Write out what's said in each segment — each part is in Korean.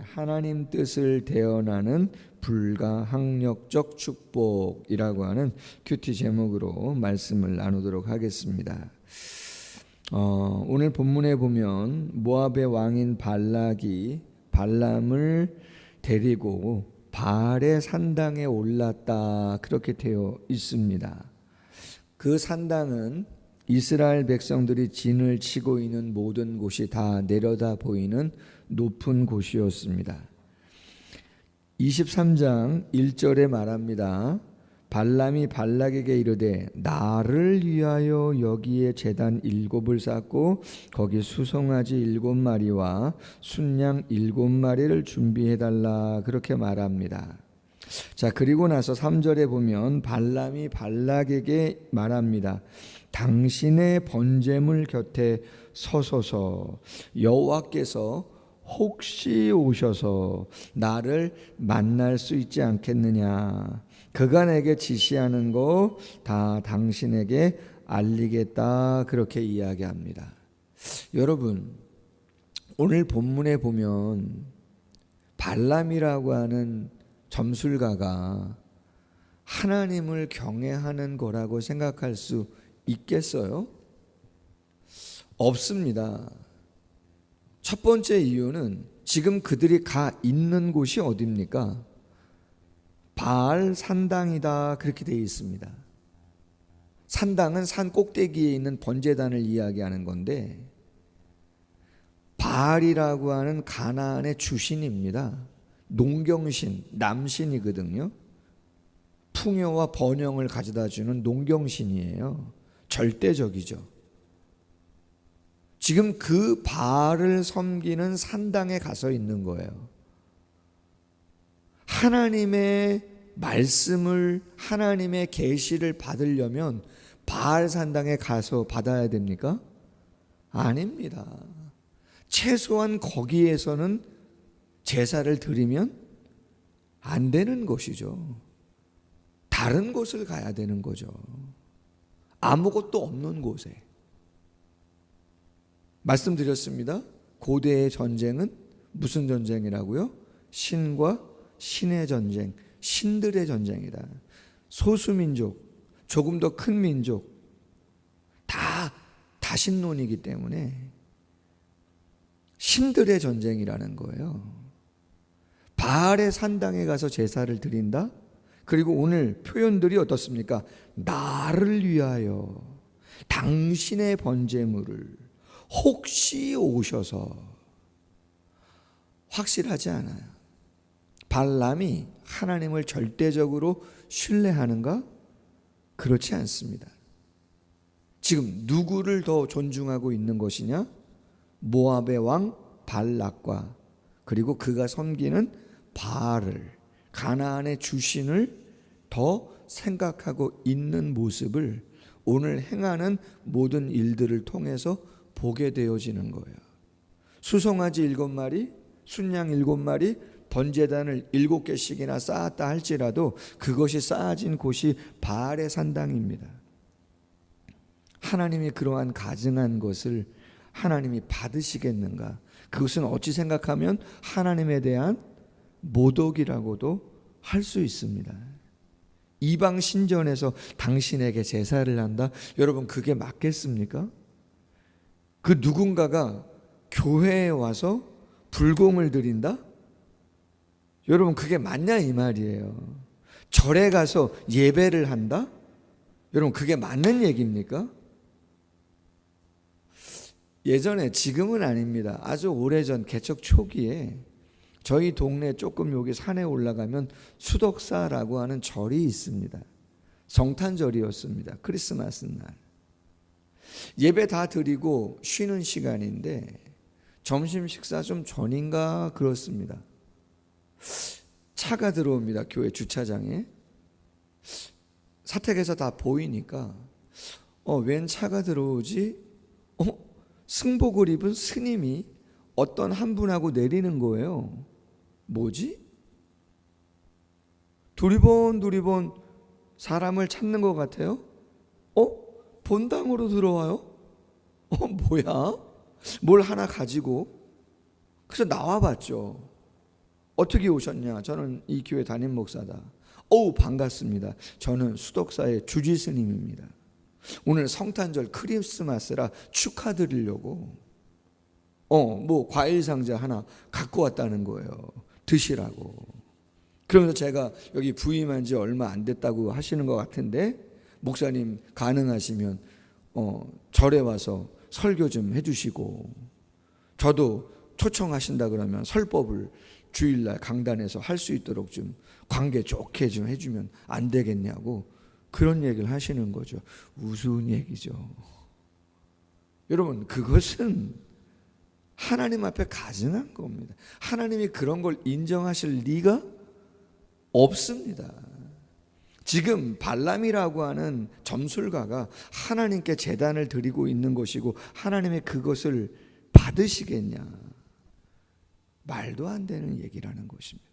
하나님 뜻을 대언하는 불가항력적 축복이라고 하는 큐티 제목으로 말씀을 나누도록 하겠습니다. 오늘 본문에 보면 모압의 왕인 발락이 발람을 데리고 바알의 산당에 올랐다, 그렇게 되어 있습니다. 그 산당은 이스라엘 백성들이 진을 치고 있는 모든 곳이 다 내려다 보이는 높은 곳이었습니다. 23장 1절에 말합니다. 발람이 발락에게 이르되 나를 위하여 여기에 제단 7을 쌓고 거기 수송아지 7마리와 순양 7마리를 준비해달라, 그렇게 말합니다. 자, 그리고 나서 3절에 보면 발람이 발락에게 말합니다. 당신의 번제물 곁에 서소서. 여호와께서 혹시 오셔서 나를 만날 수 있지 않겠느냐. 그가 내게 지시하는 거 다 당신에게 알리겠다, 그렇게 이야기합니다. 여러분, 오늘 본문에 보면 발람이라고 하는 점술가가 하나님을 경외하는 거라고 생각할 수 있겠어요? 없습니다. 첫 번째 이유는 지금 그들이 가 있는 곳이 어디입니까? 바알 산당이다, 그렇게 되어 있습니다. 산당은 산 꼭대기에 있는 번제단을 이야기하는 건데, 바알이라고 하는 가나안의 주신입니다. 농경신, 남신이거든요. 풍요와 번영을 가져다 주는 농경신이에요. 절대적이죠. 지금 그 바알을 섬기는 산당에 가서 있는 거예요. 하나님의 말씀을, 하나님의 계시를 받으려면 바알 산당에 가서 받아야 됩니까? 아닙니다. 최소한 거기에서는 제사를 드리면 안 되는 것이죠. 다른 곳을 가야 되는 거죠. 아무것도 없는 곳에. 말씀드렸습니다. 고대의 전쟁은 무슨 전쟁이라고요? 신과 신의 전쟁, 신들의 전쟁이다. 소수민족, 조금 더 큰 민족, 다 다신론이기 때문에 신들의 전쟁이라는 거예요. 바알의 산당에 가서 제사를 드린다? 그리고 오늘 표현들이 어떻습니까? 나를 위하여 당신의 번제물을 혹시 오셔서. 확실하지 않아요. 발람이 하나님을 절대적으로 신뢰하는가? 그렇지 않습니다. 지금 누구를 더 존중하고 있는 것이냐? 모압의 왕 발락과 그리고 그가 섬기는 바알을, 가나안의 주신을 더 생각하고 있는 모습을 오늘 행하는 모든 일들을 통해서 보게 되어지는 거예요. 수송아지 7마리, 순양 7마리, 번제단을 7개씩이나 쌓았다 할지라도 그것이 쌓아진 곳이 바알의 산당입니다. 하나님이 그러한 가증한 것을 하나님이 받으시겠는가? 그것은 어찌 생각하면 하나님에 대한 모독이라고도 할 수 있습니다. 이방 신전에서 당신에게 제사를 한다? 여러분, 그게 맞겠습니까? 그 누군가가 교회에 와서 불공을 드린다? 여러분, 그게 맞냐 이 말이에요. 절에 가서 예배를 한다? 여러분, 그게 맞는 얘기입니까? 예전에, 지금은 아닙니다. 아주 오래전 개척 초기에 저희 동네 조금 여기 산에 올라가면 수덕사라고 하는 절이 있습니다. 성탄절이었습니다. 크리스마스 날. 예배 다 드리고 쉬는 시간인데 점심 식사 좀 전인가 그렇습니다. 차가 들어옵니다. 교회 주차장에. 사택에서 다 보이니까 웬 차가 들어오지? 승복을 입은 스님이 어떤 한 분하고 내리는 거예요. 뭐지? 두리번 사람을 찾는 것 같아요. 본당으로 들어와요? 뭐야? 뭘 하나 가지고. 그래서 나와봤죠. 어떻게 오셨냐? 저는 이 교회 담임 목사다. 반갑습니다. 저는 수덕사의 주지 스님입니다. 오늘 성탄절 크리스마스라 축하드리려고 뭐 과일 상자 하나 갖고 왔다는 거예요. 드시라고. 그러면서 제가 여기 부임한 지 얼마 안 됐다고 하시는 것 같은데, 목사님 가능하시면 절에 와서 설교 좀 해주시고, 저도 초청하신다 그러면 설법을 주일날 강단에서 할 수 있도록 좀 관계 좋게 좀 해주면 안 되겠냐고 그런 얘기를 하시는 거죠. 우스운 얘기죠. 여러분, 그것은 하나님 앞에 가증한 겁니다. 하나님이 그런 걸 인정하실 리가 없습니다. 지금 발람이라고 하는 점술가가 하나님께 제단을 드리고 있는 것이고, 하나님이 그것을 받으시겠냐? 말도 안 되는 얘기라는 것입니다.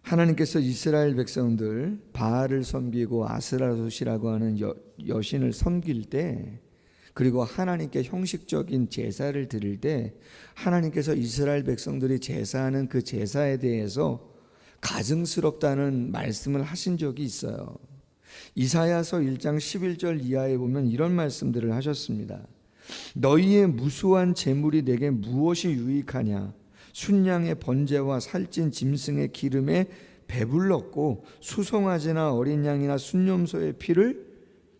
하나님께서 이스라엘 백성들 바알을 섬기고 아스라롯이라고 하는 여신을 섬길 때, 그리고 하나님께 형식적인 제사를 드릴 때, 하나님께서 이스라엘 백성들이 제사하는 그 제사에 대해서 가증스럽다는 말씀을 하신 적이 있어요. 이사야서 1장 11절 이하에 보면 이런 말씀들을 하셨습니다. 너희의 무수한 재물이 내게 무엇이 유익하냐? 순양의 번제와 살찐 짐승의 기름에 배불렀고 수송아지나 어린 양이나 순념소의 피를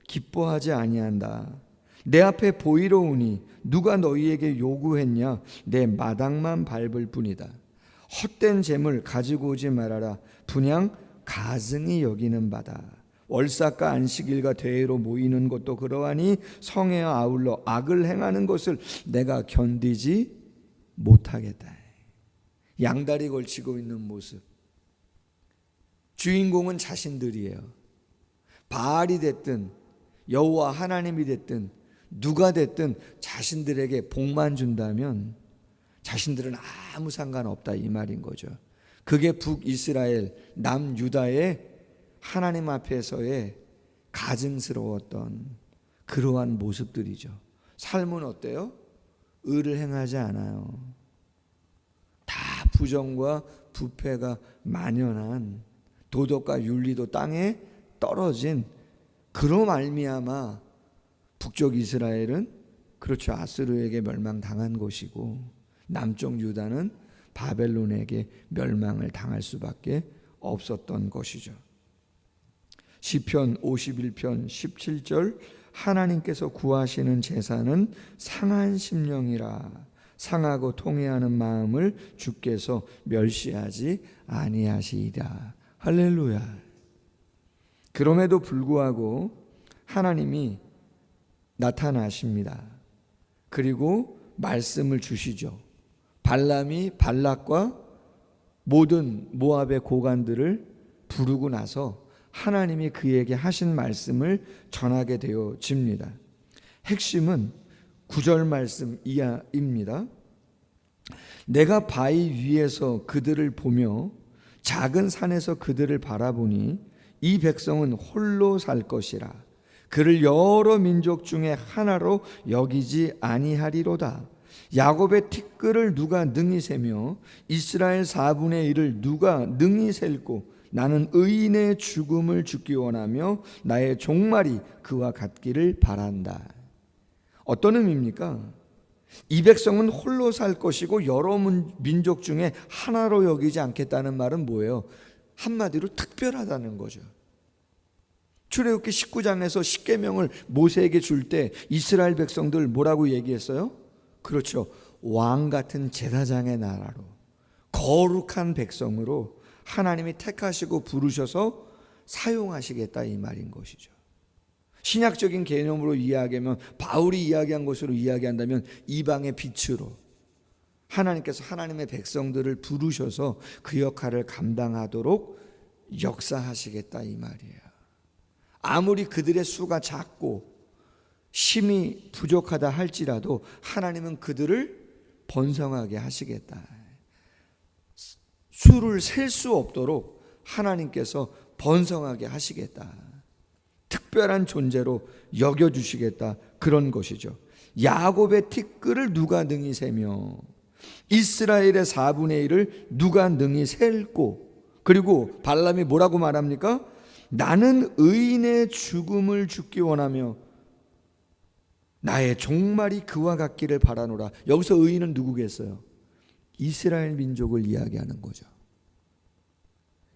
기뻐하지 아니한다. 내 앞에 보이러 오니 누가 너희에게 요구했냐? 내 마당만 밟을 뿐이다. 헛된 재물 가지고 오지 말아라. 분양 가증히 여기는 바다. 월삭과 안식일과 대회로 모이는 것도 그러하니 성회와 아울러 악을 행하는 것을 내가 견디지 못하겠다. 양다리 걸치고 있는 모습. 주인공은 자신들이에요. 바알이 됐든 여호와 하나님이 됐든 누가 됐든 자신들에게 복만 준다면 자신들은 아무 상관없다, 이 말인 거죠. 그게 북이스라엘 남유다의 하나님 앞에서의 가증스러웠던 그러한 모습들이죠. 삶은 어때요? 의를 행하지 않아요. 다 부정과 부패가 만연한, 도덕과 윤리도 땅에 떨어진, 그로 말미암아 북쪽 이스라엘은 그렇죠, 아수르에게 멸망당한 것이고, 남쪽 유다는 바벨론에게 멸망을 당할 수밖에 없었던 것이죠. 시편 51편 17절, 하나님께서 구하시는 제사는 상한 심령이라. 상하고 통회하는 마음을 주께서 멸시하지 아니하시리라. 할렐루야. 그럼에도 불구하고 하나님이 나타나십니다. 그리고 말씀을 주시죠. 발람이 발락과 모든 모압의 고관들을 부르고 나서 하나님이 그에게 하신 말씀을 전하게 되어집니다. 핵심은 9절 말씀 이하입니다. 내가 바위 위에서 그들을 보며 작은 산에서 그들을 바라보니 이 백성은 홀로 살 것이라. 그를 여러 민족 중에 하나로 여기지 아니하리로다. 야곱의 티끌을 누가 능히 세며 이스라엘 4분의 1을 누가 능히 셀고 나는 의인의 죽음을 죽기 원하며 나의 종말이 그와 같기를 바란다. 어떤 의미입니까? 이 백성은 홀로 살 것이고 여러 민족 중에 하나로 여기지 않겠다는 말은 뭐예요? 한마디로 특별하다는 거죠. 출애굽기 19장에서 십계명을 모세에게 줄 때 이스라엘 백성들 뭐라고 얘기했어요? 그렇죠. 왕 같은 제사장의 나라로, 거룩한 백성으로 하나님이 택하시고 부르셔서 사용하시겠다, 이 말인 것이죠. 신약적인 개념으로 이야기하면, 바울이 이야기한 것으로 이야기한다면 이방의 빛으로 하나님께서 하나님의 백성들을 부르셔서 그 역할을 감당하도록 역사하시겠다, 이 말이에요. 아무리 그들의 수가 작고 힘이 부족하다 할지라도 하나님은 그들을 번성하게 하시겠다. 수를 셀 수 없도록 하나님께서 번성하게 하시겠다. 특별한 존재로 여겨주시겠다, 그런 것이죠. 야곱의 티끌을 누가 능히 세며, 이스라엘의 4분의 1을 누가 능히 셀고, 그리고 발람이 뭐라고 말합니까? 나는 의인의 죽음을 죽기 원하며 나의 종말이 그와 같기를 바라노라. 여기서 의인은 누구겠어요? 이스라엘 민족을 이야기하는 거죠.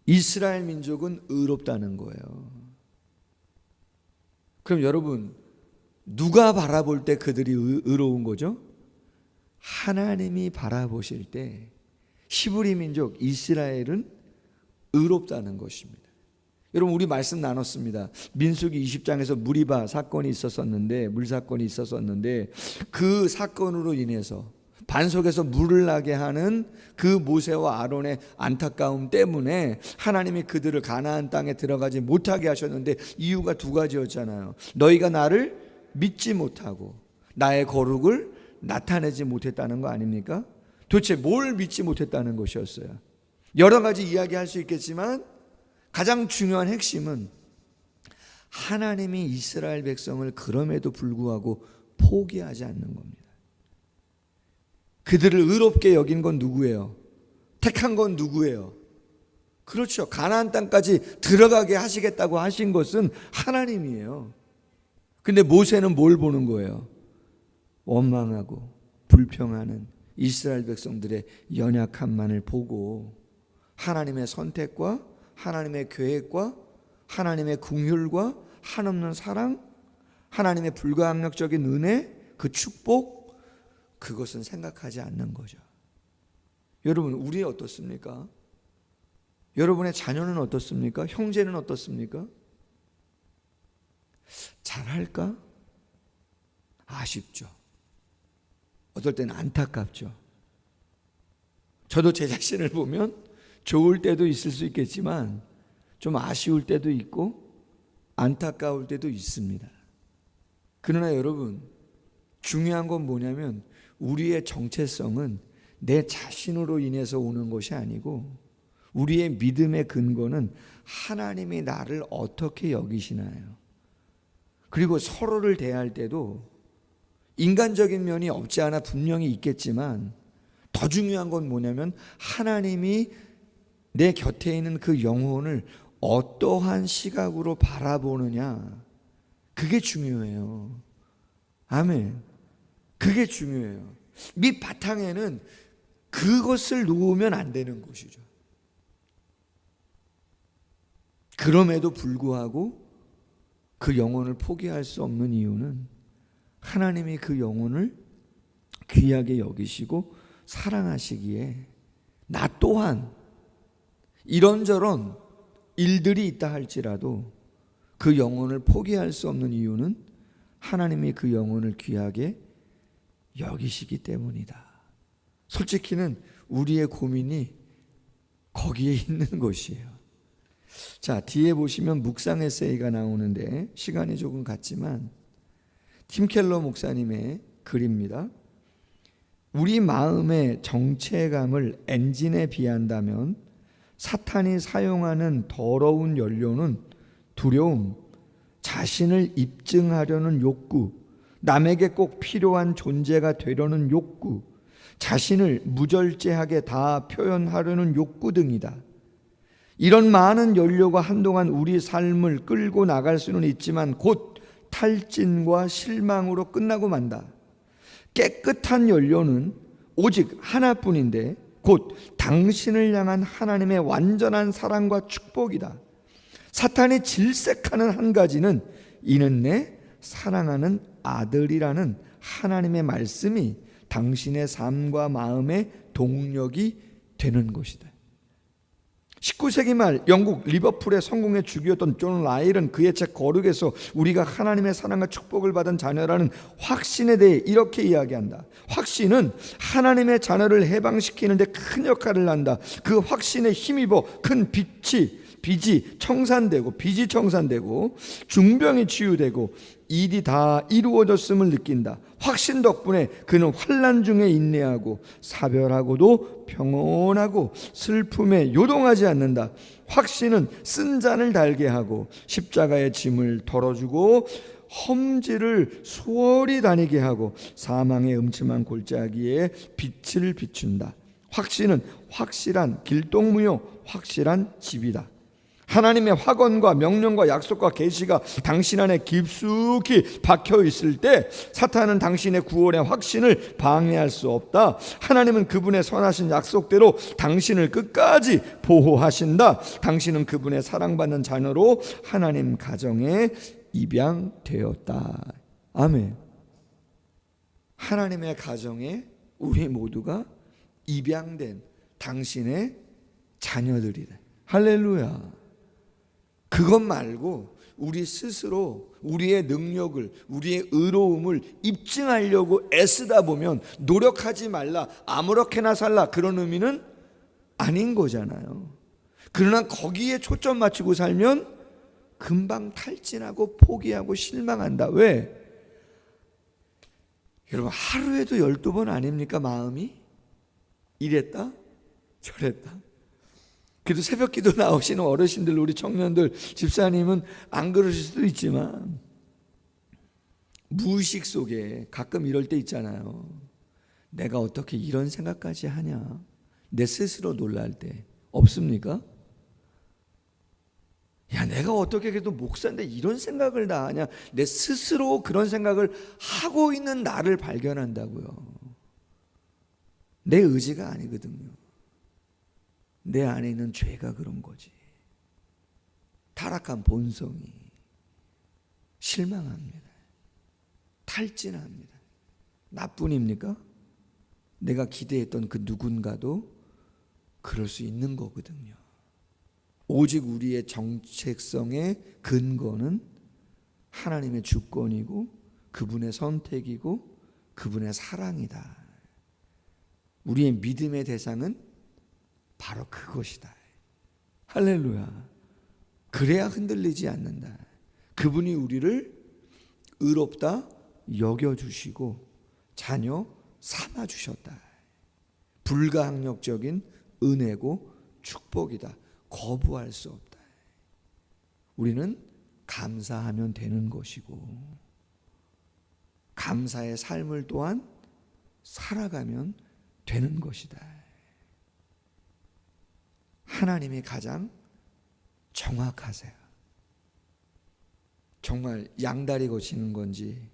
이스라엘 민족은 의롭다는 거예요. 그럼 여러분, 누가 바라볼 때 그들이 의로운 거죠? 하나님이 바라보실 때 히브리 민족 이스라엘은 의롭다는 것입니다. 여러분, 우리 말씀 나눴습니다. 민수기 20장에서 무리바 사건이 있었었는데, 물사건이 있었었는데, 그 사건으로 인해서 반석에서 물을 나게 하는 그 모세와 아론의 안타까움 때문에 하나님이 그들을 가나안 땅에 들어가지 못하게 하셨는데, 이유가 두 가지였잖아요. 너희가 나를 믿지 못하고 나의 거룩을 나타내지 못했다는 거 아닙니까? 도대체 뭘 믿지 못했다는 것이었어요. 여러 가지 이야기할 수 있겠지만 가장 중요한 핵심은 하나님이 이스라엘 백성을 그럼에도 불구하고 포기하지 않는 겁니다. 그들을 의롭게 여긴 건 누구예요? 택한 건 누구예요? 그렇죠. 가나안 땅까지 들어가게 하시겠다고 하신 것은 하나님이에요. 근데 모세는 뭘 보는 거예요? 원망하고 불평하는 이스라엘 백성들의 연약함만을 보고 하나님의 선택과 하나님의 계획과 하나님의 긍휼과 한없는 사랑, 하나님의 불가항력적인 은혜, 그 축복, 그것은 생각하지 않는 거죠. 여러분, 우리 어떻습니까? 여러분의 자녀는 어떻습니까? 형제는 어떻습니까? 잘할까? 아쉽죠. 어떨 때는 안타깝죠. 저도 제 자신을 보면 좋을 때도 있을 수 있겠지만 좀 아쉬울 때도 있고 안타까울 때도 있습니다. 그러나 여러분, 중요한 건 뭐냐면 우리의 정체성은 내 자신으로 인해서 오는 것이 아니고 우리의 믿음의 근거는 하나님이 나를 어떻게 여기시나요? 그리고 서로를 대할 때도 인간적인 면이 없지 않아 분명히 있겠지만 더 중요한 건 뭐냐면 하나님이 내 곁에 있는 그 영혼을 어떠한 시각으로 바라보느냐, 그게 중요해요. 아멘. 그게 중요해요. 밑바탕에는 그것을 놓으면 안 되는 것이죠. 그럼에도 불구하고 그 영혼을 포기할 수 없는 이유는 하나님이 그 영혼을 귀하게 여기시고 사랑하시기에 나 또한 이런저런 일들이 있다 할지라도 그 영혼을 포기할 수 없는 이유는 하나님이 그 영혼을 귀하게 여기시기 때문이다. 솔직히는 우리의 고민이 거기에 있는 것이에요. 자, 뒤에 보시면 묵상 에세이가 나오는데 시간이 조금 갔지만 팀 켈러 목사님의 글입니다. 우리 마음의 정체감을 엔진에 비한다면 사탄이 사용하는 더러운 연료는 두려움, 자신을 입증하려는 욕구, 남에게 꼭 필요한 존재가 되려는 욕구, 자신을 무절제하게 다 표현하려는 욕구 등이다. 이런 많은 연료가 한동안 우리 삶을 끌고 나갈 수는 있지만 곧 탈진과 실망으로 끝나고 만다. 깨끗한 연료는 오직 하나뿐인데 곧 당신을 향한 하나님의 완전한 사랑과 축복이다. 사탄이 질색하는 한 가지는 이는 내 사랑하는 아들이라는 하나님의 말씀이 당신의 삶과 마음의 동력이 되는 것이다. 19세기 말 영국 리버풀의 성공의 주기였던 존 라일은 그의 책 거룩에서 우리가 하나님의 사랑과 축복을 받은 자녀라는 확신에 대해 이렇게 이야기한다. 확신은 하나님의 자녀를 해방시키는 데 큰 역할을 한다. 그 확신에 힘입어 큰 빚이 청산되고 중병이 치유되고 일이 다 이루어졌음을 느낀다. 확신 덕분에 그는 환난 중에 인내하고 사별하고도 평온하고 슬픔에 요동하지 않는다. 확신은 쓴 잔을 달게 하고 십자가의 짐을 덜어주고 험지를 수월히 다니게 하고 사망의 음침한 골짜기에 빛을 비춘다. 확신은 확실한 길동무요 확실한 집이다. 하나님의 확언과 명령과 약속과 계시가 당신 안에 깊숙이 박혀 있을 때 사탄은 당신의 구원의 확신을 방해할 수 없다. 하나님은 그분의 선하신 약속대로 당신을 끝까지 보호하신다. 당신은 그분의 사랑받는 자녀로 하나님 가정에 입양되었다. 아멘. 하나님의 가정에 우리 모두가 입양된 당신의 자녀들이다. 할렐루야. 그것 말고 우리 스스로 우리의 능력을, 우리의 의로움을 입증하려고 애쓰다 보면 노력하지 말라, 아무렇게나 살라, 그런 의미는 아닌 거잖아요. 그러나 거기에 초점 맞추고 살면 금방 탈진하고 포기하고 실망한다. 왜? 여러분, 하루에도 12번 아닙니까? 마음이 이랬다 저랬다. 그래도 새벽 기도 나오시는 어르신들, 우리 청년들, 집사님은 안 그러실 수도 있지만 무의식 속에 가끔 이럴 때 있잖아요. 내가 어떻게 이런 생각까지 하냐, 내 스스로 놀랄 때 없습니까? 야, 내가 어떻게 그래도 목사인데 이런 생각을 다 하냐, 내 스스로 그런 생각을 하고 있는 나를 발견한다고요. 내 의지가 아니거든요. 내 안에 있는 죄가 그런 거지. 타락한 본성이. 실망합니다. 탈진합니다. 나뿐입니까? 내가 기대했던 그 누군가도 그럴 수 있는 거거든요. 오직 우리의 정체성의 근거는 하나님의 주권이고 그분의 선택이고 그분의 사랑이다. 우리의 믿음의 대상은 바로 그것이다. 할렐루야. 그래야 흔들리지 않는다. 그분이 우리를 의롭다 여겨주시고 자녀 삼아주셨다. 불가항력적인 은혜고 축복이다. 거부할 수 없다. 우리는 감사하면 되는 것이고 감사의 삶을 또한 살아가면 되는 것이다. 하나님이 가장 정확하세요. 정말 양다리 거치는 건지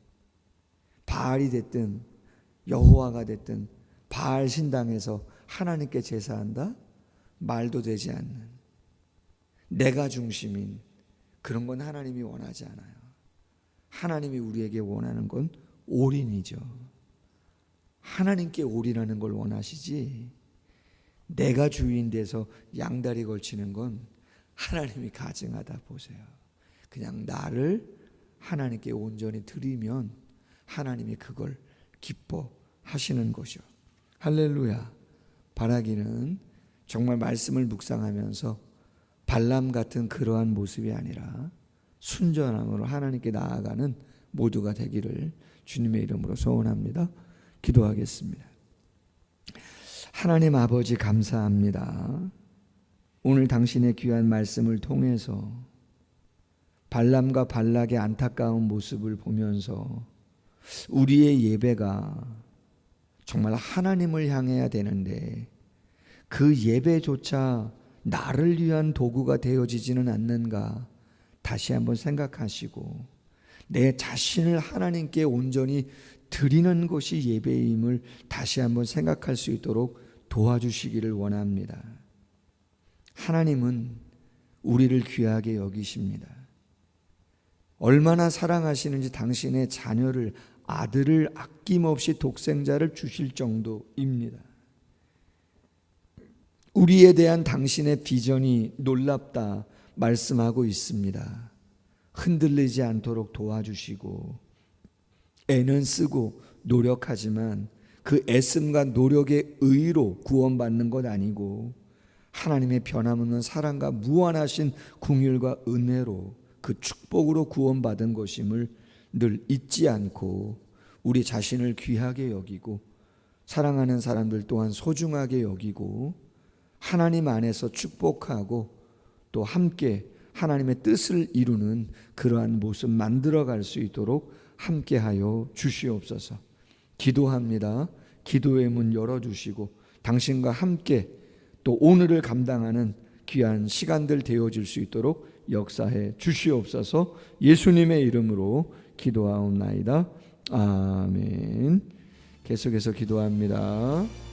바알이 됐든 여호와가 됐든 바알 신당에서 하나님께 제사한다? 말도 되지 않는 내가 중심인 그런 건 하나님이 원하지 않아요. 하나님이 우리에게 원하는 건 올인이죠. 하나님께 올인하는 걸 원하시지 내가 주인 돼서 양다리 걸치는 건 하나님이 가증하다 보세요. 그냥 나를 하나님께 온전히 드리면 하나님이 그걸 기뻐하시는 것이요. 할렐루야. 바라기는 정말 말씀을 묵상하면서 발람 같은 그러한 모습이 아니라 순전함으로 하나님께 나아가는 모두가 되기를 주님의 이름으로 소원합니다. 기도하겠습니다. 하나님 아버지, 감사합니다. 오늘 당신의 귀한 말씀을 통해서 발람과 발락의 안타까운 모습을 보면서 우리의 예배가 정말 하나님을 향해야 되는데 그 예배조차 나를 위한 도구가 되어지지는 않는가 다시 한번 생각하시고 내 자신을 하나님께 온전히 드리는 것이 예배임을 다시 한번 생각할 수 있도록 도와주시기를 원합니다. 하나님은 우리를 귀하게 여기십니다. 얼마나 사랑하시는지 당신의 자녀를, 아들을 아낌없이 독생자를 주실 정도입니다. 우리에 대한 당신의 비전이 놀랍다 말씀하고 있습니다. 흔들리지 않도록 도와주시고 애는 쓰고 노력하지만 그 애씀과 노력의 의로 구원받는 것 아니고 하나님의 변함없는 사랑과 무한하신 긍휼과 은혜로 그 축복으로 구원받은 것임을 늘 잊지 않고 우리 자신을 귀하게 여기고 사랑하는 사람들 또한 소중하게 여기고 하나님 안에서 축복하고 또 함께 하나님의 뜻을 이루는 그러한 모습 만들어갈 수 있도록 함께하여 주시옵소서. 기도합니다. 기도의 문 열어주시고 당신과 함께 또 오늘을 감당하는 귀한 시간들 되어질 수 있도록 역사해 주시옵소서. 예수님의 이름으로 기도하옵나이다. 아멘. 계속해서 기도합니다.